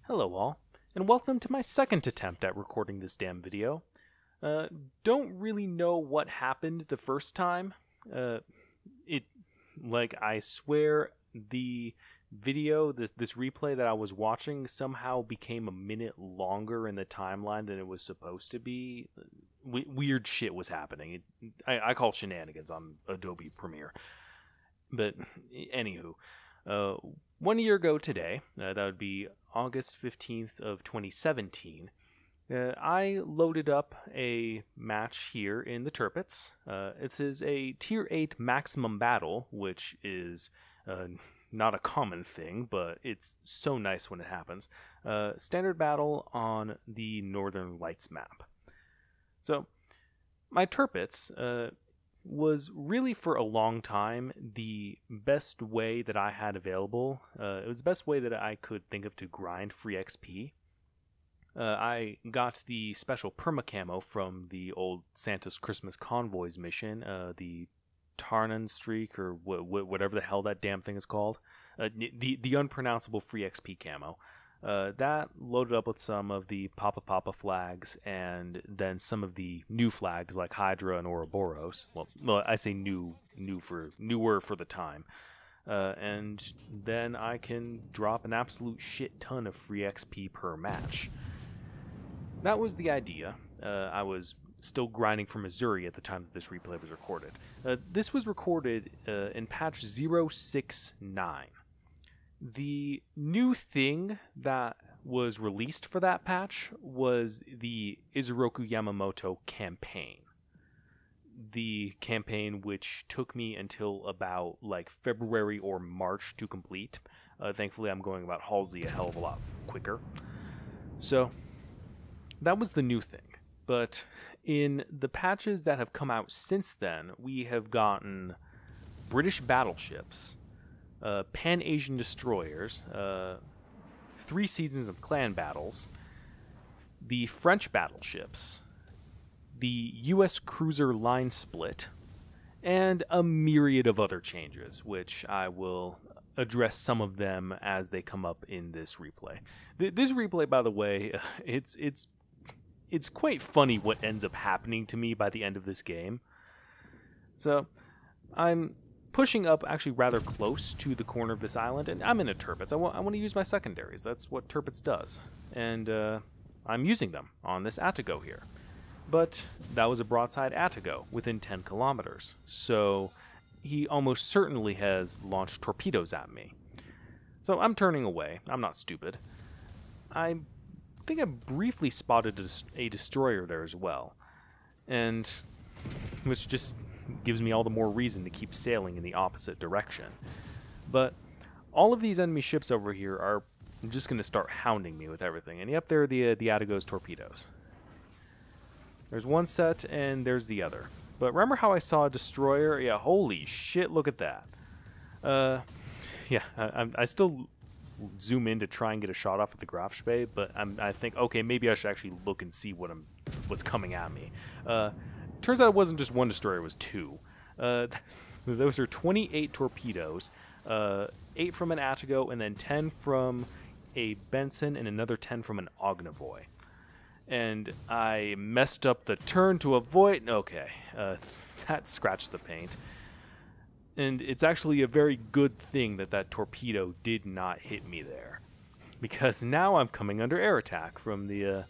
Hello all, and welcome to my second attempt at recording this damn video. Don't really know what happened the first time. I swear the video, this replay that I was watching somehow became a minute longer in the timeline than it was supposed to be. Weird shit was happening. I call shenanigans on Adobe Premiere. But, anywho, 1 year ago today, that would be August 15th of 2017, I loaded up a match here in the Tirpitz. It is a Tier 8 maximum battle, which is not a common thing, but it's so nice when it happens. Standard battle on the Northern Lights map. So, my Tirpitz was really for a long time the best way that I had available. It was the best way that I could think of to grind free XP. I got the special perma camo from the old Santa's Christmas Convoys mission, the Tarnan streak, or whatever the hell that damn thing is called. The unpronounceable free XP camo. That loaded up with some of the Papa flags, and then some of the new flags like Hydra and Ouroboros. Well, I say newer for the time. And then I can drop an absolute shit ton of free XP per match. That was the idea. I was still grinding for Missouri at the time that this replay was recorded. This was recorded in patch 069. The new thing that was released for that patch was the Izuroku Yamamoto campaign. The campaign which took me until about February or March to complete. Thankfully, I'm going about Halsey a hell of a lot quicker. So, that was the new thing. But in the patches that have come out since then, we have gotten British battleships, Pan-Asian destroyers, 3 seasons of clan battles, the French battleships, the U.S. cruiser line split, and a myriad of other changes, which I will address some of them as they come up in this replay. This replay, by the way, it's quite funny what ends up happening to me by the end of this game. So, I'm pushing up actually rather close to the corner of this island, and I'm in a Tirpitz. I want to use my secondaries. That's what Tirpitz does. And I'm using them on this Attigo here. But that was a broadside Attigo within 10 kilometers. So he almost certainly has launched torpedoes at me. So I'm turning away. I'm not stupid. I think I briefly spotted a destroyer there as well. And which just gives me all the more reason to keep sailing in the opposite direction. But all of these enemy ships over here are just going to start hounding me with everything. And yep, there are the Attigo's torpedoes. There's one set, and there's the other. But remember how I saw a destroyer? Yeah, holy shit, look at that. Yeah, I still zoom in to try and get a shot off at the Grafspee, but I think, okay, maybe I should actually look and see what's coming at me. Turns out it wasn't just one destroyer, it was 2. Those are 28 torpedoes, 8 from an Attigo, and then 10 from a Benson, and another 10 from an Ognavoy. And I messed up the turn to avoid. Okay, that scratched the paint. And it's actually a very good thing that torpedo did not hit me there, because now I'm coming under air attack from the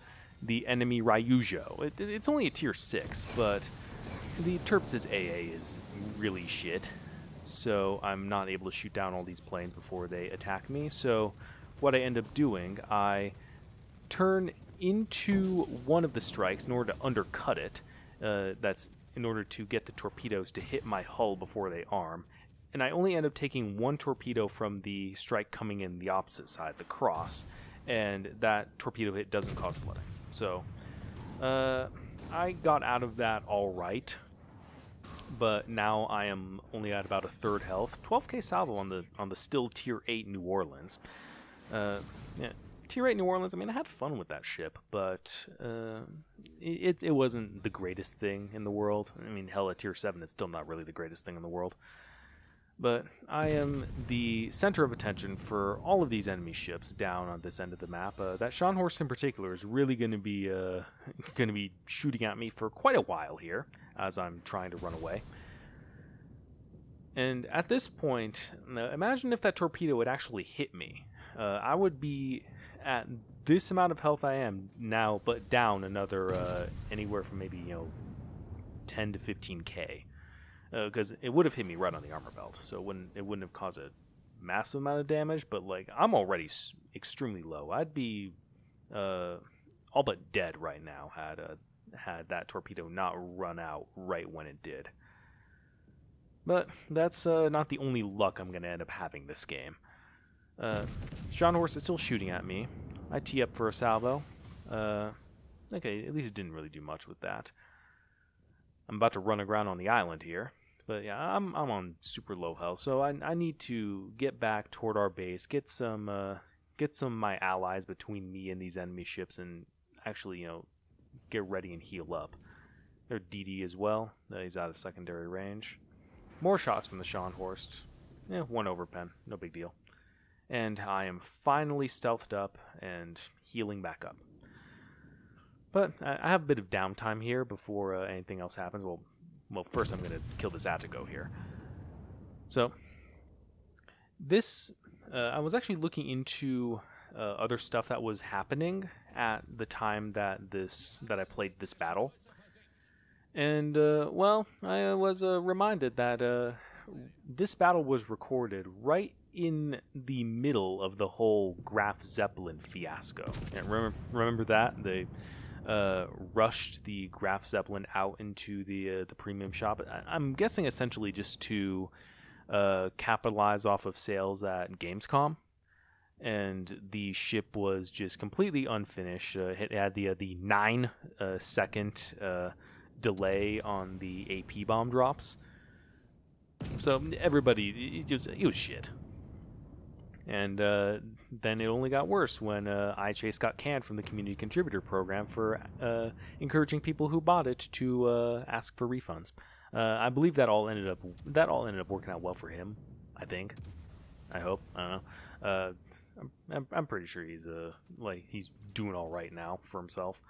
enemy Ryujo. It's only a tier 6, but the Tirpitz's AA is really shit, so I'm not able to shoot down all these planes before they attack me. So what I end up doing, I turn into one of the strikes in order to undercut it. That's in order to get the torpedoes to hit my hull before they arm. And I only end up taking 1 torpedo from the strike coming in the opposite side, the cross. And that torpedo hit doesn't cause flooding. So, I got out of that all right. But now I am only at about a third health. 12k salvo on the still tier 8 New Orleans. Yeah. Tier 8 New Orleans, I mean, I had fun with that ship, but it wasn't the greatest thing in the world. I mean, hell, at Tier 7, it's still not really the greatest thing in the world. But I am the center of attention for all of these enemy ships down on this end of the map. That Scharnhorst in particular is really going to be shooting at me for quite a while here as I'm trying to run away. And at this point, imagine if that torpedo had actually hit me. I would be at this amount of health I am now, but down another anywhere from maybe 10 to 15k. Because it would have hit me right on the armor belt, so it wouldn't have caused a massive amount of damage. But like, I'm already extremely low. I'd be all but dead right now had that torpedo not run out right when it did. But that's not the only luck I'm going to end up having this game. Scharnhorst is still shooting at me. I tee up for a salvo. Okay, at least it didn't really do much with that. I'm about to run aground on the island here. But yeah, I'm on super low health, so I need to get back toward our base, get some of my allies between me and these enemy ships, and actually get ready and heal up. There's DD as well. He's out of secondary range. More shots from the Scharnhorst. One overpen, no big deal. And I am finally stealthed up and healing back up. But I have a bit of downtime here before anything else happens. Well, first I'm going to kill this Attico here. So, this, I was actually looking into other stuff that was happening at the time that I played this battle. And, well, I was reminded that this battle was recorded right in the middle of the whole Graf Zeppelin fiasco. And remember that? They rushed the Graf Zeppelin out into the premium shop. I'm guessing essentially just to capitalize off of sales at Gamescom. And the ship was just completely unfinished. It had the 9-second delay on the AP bomb drops. So everybody, it was shit. And then it only got worse when iChase got canned from the community contributor program for encouraging people who bought it to ask for refunds. I believe that all ended up working out well for him. I think. I hope. I don't know. I'm pretty sure he's doing all right now for himself.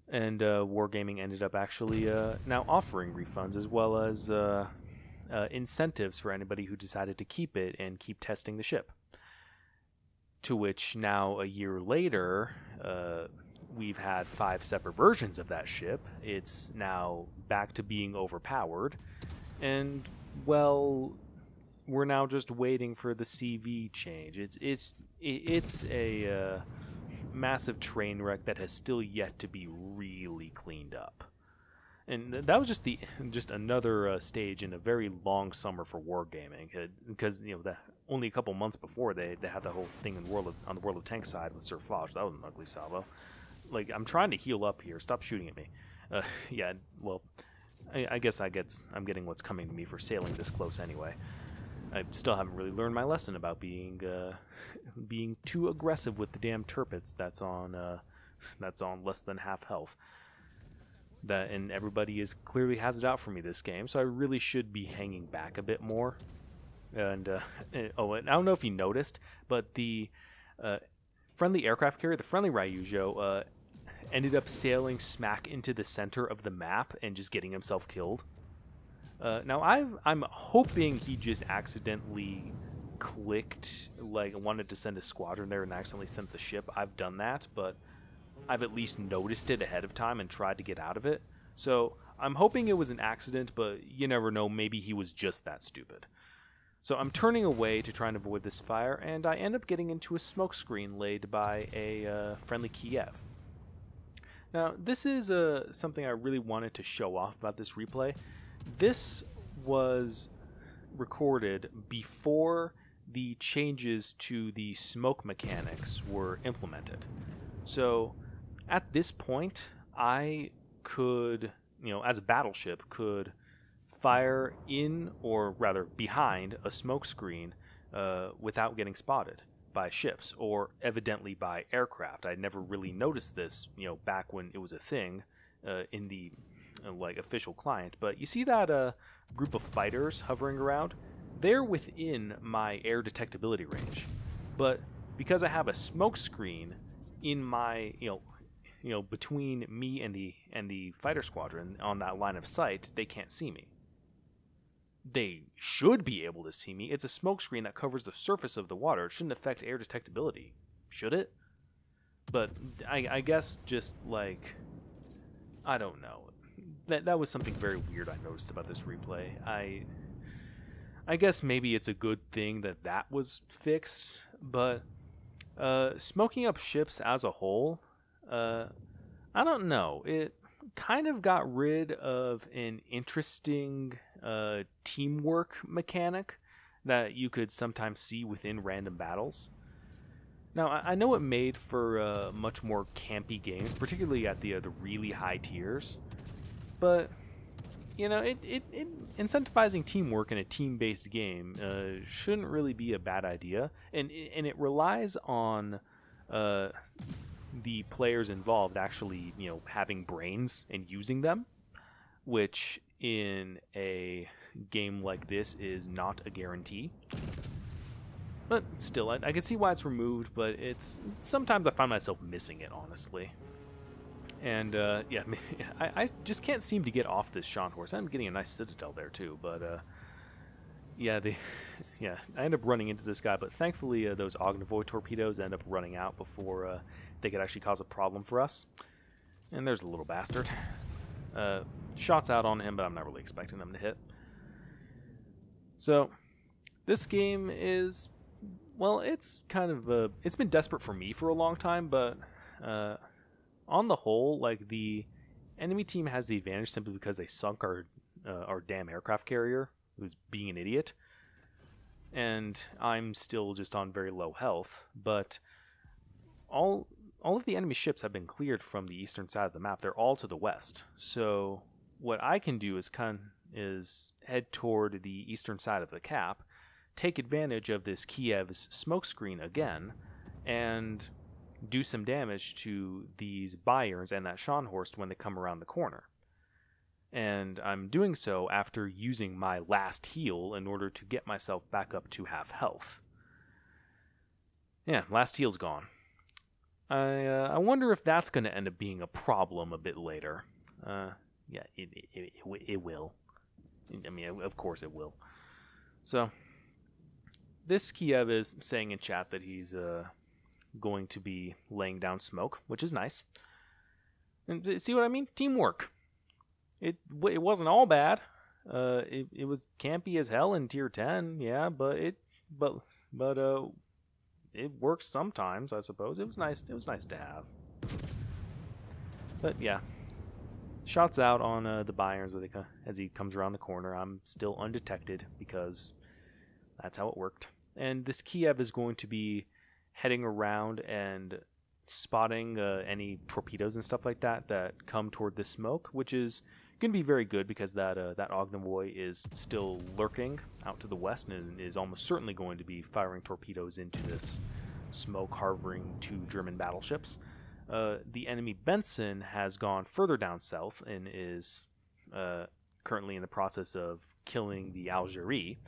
And Wargaming ended up actually now offering refunds as well as incentives for anybody who decided to keep it and keep testing the ship. To which now, a year later, we've had 5 separate versions of that ship. It's now back to being overpowered. And, well, we're now just waiting for the CV change. It's a massive train wreck that has still yet to be really cleaned up. And that was just another stage in a very long summer for wargaming, because only a couple months before they had the whole thing on the World of Tanks side with Sir Foch. That was an ugly salvo. Like, I'm trying to heal up here. Stop shooting at me. Yeah, well, I guess I'm getting what's coming to me for sailing this close anyway. I still haven't really learned my lesson about being too aggressive with the damn Tirpitz that's on less than half health. And everybody clearly has it out for me this game, so I really should be hanging back a bit more. And and I don't know if you noticed, but the friendly aircraft carrier, the friendly Ryujo, ended up sailing smack into the center of the map and just getting himself killed. Now I'm hoping he just accidentally clicked, like wanted to send a squadron there and accidentally sent the ship. I've done that, but I've at least noticed it ahead of time and tried to get out of it. So I'm hoping it was an accident, but you never know, maybe he was just that stupid. So I'm turning away to try and avoid this fire, and I end up getting into a smoke screen laid by a friendly Kiev. Now, this is something I really wanted to show off about this replay. This was recorded before the changes to the smoke mechanics were implemented. So at this point, I could, as a battleship, could fire in, or rather behind, a smoke screen without getting spotted by ships, or evidently by aircraft. I'd never really noticed this, back when it was a thing in the official client. But you see that group of fighters hovering around? they're within my air detectability range, but because I have a smoke screen in my, between me and the fighter squadron on that line of sight, they can't see me. They should be able to see me. It's a smoke screen that covers the surface of the water. It shouldn't affect air detectability, should it? But I guess just like, I don't know. That was something very weird I noticed about this replay. I guess maybe it's a good thing that was fixed, but smoking up ships as a whole, I don't know. It kind of got rid of an interesting teamwork mechanic that you could sometimes see within random battles. Now, I know it made for much more campy games, particularly at the really high tiers, but it incentivizing teamwork in a team-based game shouldn't really be a bad idea, and it relies on the players involved actually having brains and using them, which in a game like this is not a guarantee. But still, I can see why it's removed, but sometimes I find myself missing it, honestly. And I just can't seem to get off this Scharnhorst. I'm getting a nice citadel there too, but I end up running into this guy, but thankfully those Ognavoy torpedoes end up running out before they could actually cause a problem for us. And there's a little bastard. Shots out on him, but I'm not really expecting them to hit. So this game is, well, it's kind of it's been desperate for me for a long time, but on the whole, like, the enemy team has the advantage simply because they sunk our damn aircraft carrier, who's being an idiot, and I'm still just on very low health. But all of the enemy ships have been cleared from the eastern side of the map. They're all to the west. So what I can do is head toward the eastern side of the cap, take advantage of this Kiev's smokescreen again, and do some damage to these Bayerns and that Scharnhorst when they come around the corner. And I'm doing so after using my last heal in order to get myself back up to half health. Yeah, last heal's gone. I wonder if that's going to end up being a problem a bit later. It will. I mean, of course it will. So, this Kiev is saying in chat that he's going to be laying down smoke, which is nice. And see what I mean? Teamwork. It wasn't all bad. It was campy as hell in tier 10, yeah, but it works sometimes, I suppose. It was nice to have. But yeah, shots out on the Bayerns as he comes around the corner. I'm still undetected because that's how it worked. And this Kiev is going to be heading around and spotting any torpedoes and stuff like that come toward this smoke, which is going to be very good because that Ognavoy is still lurking out to the west and is almost certainly going to be firing torpedoes into this smoke harboring 2 German battleships. The enemy Benson has gone further down south and is currently in the process of killing the Algerie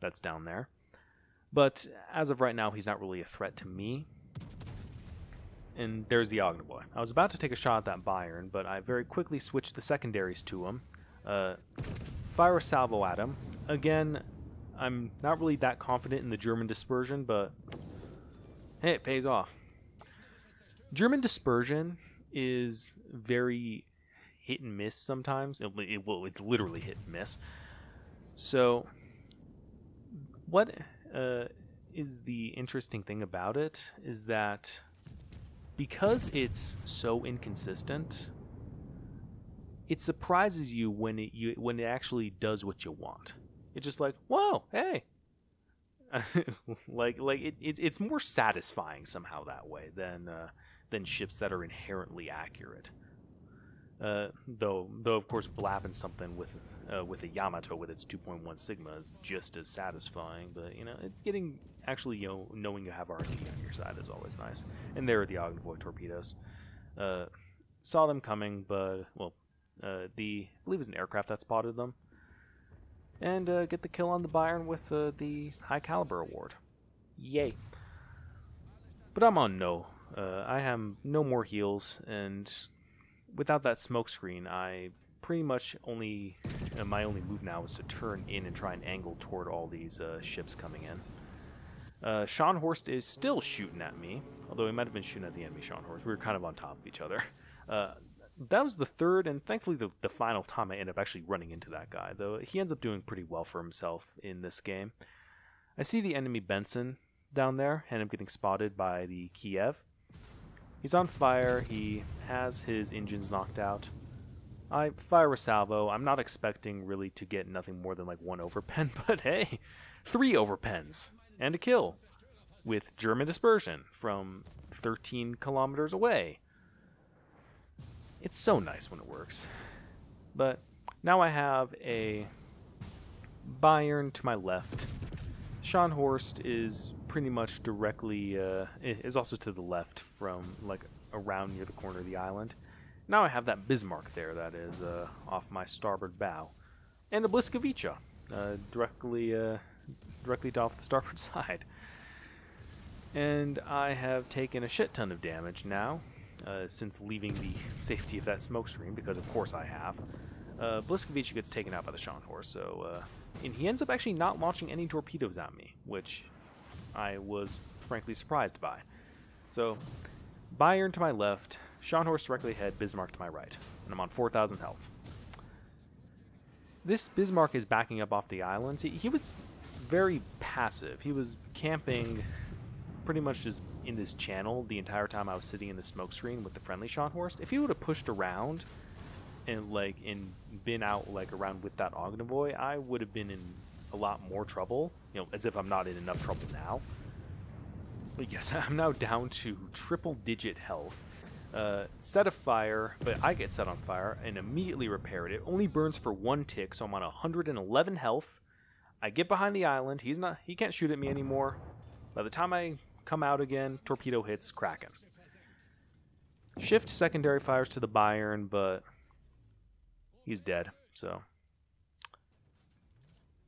that's down there. But as of right now, he's not really a threat to me. And there's the Ognavoy. I was about to take a shot at that Bayern, but I very quickly switched the secondaries to him. Fire a salvo at him. Again, I'm not really that confident in the German dispersion, but hey, it pays off. German dispersion is very hit and miss sometimes. It's literally hit and miss. So, what is the interesting thing about it is that because it's so inconsistent, it surprises you when it actually does what you want. It's just like, whoa, hey, it's more satisfying somehow that way than ships that are inherently accurate. Though of course blapping something with a Yamato with its 2.1 Sigma is just as satisfying. But it's getting actually knowing you have RNG on your side is always nice. And there are the Ognavoy torpedoes. Saw them coming, but I believe it was an aircraft that spotted them. and get the kill on the Bayern with the high caliber award. Yay. But I'm on no. I have no more heals, and without that smoke screen, I pretty much only... my only move now is to turn in and try and angle toward all these ships coming in. Scharnhorst is still shooting at me, although he might have been shooting at the enemy Scharnhorst. We were kind of on top of each other. That was the third and thankfully the final time I ended up actually running into that guy, though he ends up doing pretty well for himself in this game. I see the enemy Benson down there, and I'm getting spotted by the Kiev. He's on fire, he has his engines knocked out. I fire a salvo. I'm not expecting really to get nothing more than like 1 overpen, but hey, 3 overpens and a kill with German dispersion from 13 kilometers away. It's so nice when it works. But now I have a Bayern to my left. Scharnhorst is pretty much directly, is also to the left from like around near the corner of the island. Now I have that Bismarck there that is off my starboard bow. And a Bliskovica directly off the starboard side. And I have taken a shit ton of damage now since leaving the safety of that smoke screen, because of course I have. Bliskovica gets taken out by the Scharnhorst, so and he ends up actually not launching any torpedoes at me, which I was frankly surprised by. So Bayern to my left, Scharnhorst directly ahead, Bismarck to my right, and I'm on 4,000 health. This Bismarck is backing up off the islands. He was very passive. He was camping pretty much just in this channel the entire time I was sitting in the smoke screen with the friendly Scharnhorst. If he would have pushed around and been out like around with that Ognavoy, I would have been in a lot more trouble. You know, as if I'm not in enough trouble now. But yes, I'm now down to triple-digit health. Set a fire, but I get set on fire and immediately repair it. It only burns for 1 tick, so I'm on 111 health. I get behind the island. He can't shoot at me anymore. By the time I come out again, torpedo hits Kraken. Shift secondary fires to the Bayern, but he's dead, so.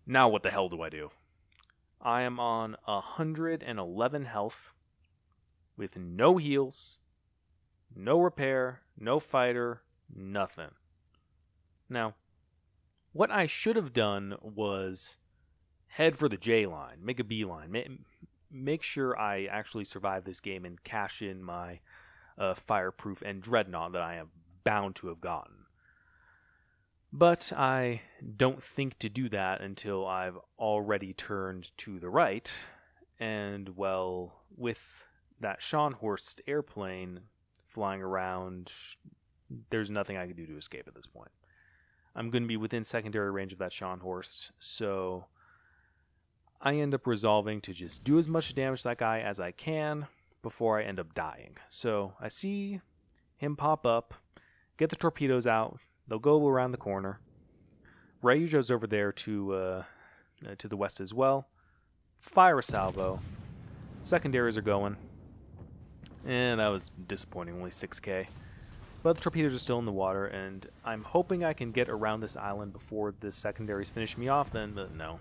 Now what the hell do I do? I am on 111 health with no heals, no repair, no fighter, nothing. Now, what I should have done was head for the J line, make a B line, make sure I actually survive this game and cash in my fireproof and dreadnought that I am bound to have gotten. But I don't think to do that until I've already turned to the right, and well, with that Scharnhorst airplane flying around, there's nothing I can do to escape at this point. I'm going to be within secondary range of that Scharnhorst, so I end up resolving to just do as much damage to that guy as I can before I end up dying. So I see him pop up, get the torpedoes out, they'll go around the corner. Ryujo's over there to the west as well. Fire a salvo. Secondaries are going. And that was disappointing, only 6k. But the torpedoes are still in the water, and I'm hoping I can get around this island before the secondaries finish me off, but no.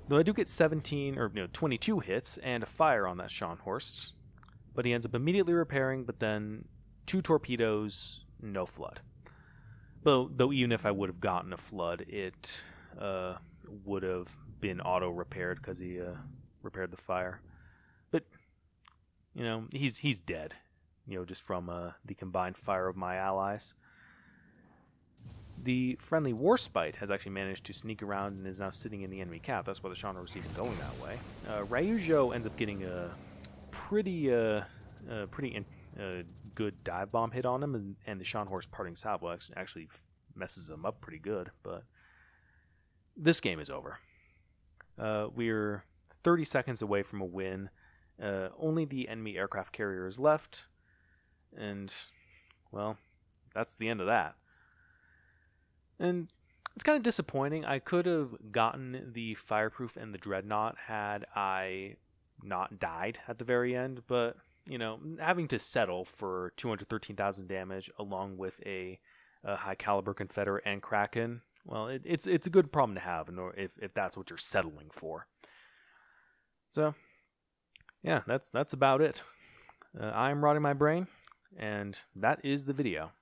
Though I do get 22 hits and a fire on that Scharnhorst. But he ends up immediately repairing, but then 2 torpedoes, no flood. Though even if I would have gotten a flood, it would have been auto-repaired because he repaired the fire. But, you know, he's dead, you know, just from the combined fire of my allies. The friendly Warspite has actually managed to sneak around and is now sitting in the enemy cap. That's why the Scharnhorst is even going that way. Ryujo ends up getting a pretty good dive bomb hit on him, and the Scharnhorst parting salvo actually messes him up pretty good. But this game is over. We're 30 seconds away from a win. Only the enemy aircraft carrier is left, and well, that's the end of that. And it's kind of disappointing. I could have gotten the fireproof and the dreadnought had I not died at the very end, but you know, having to settle for 213,000 damage along with a high caliber Confederate and Kraken well, it's a good problem to have, if that's what you're settling for. So, yeah, that's about it. I'm rotting my brain, and that is the video.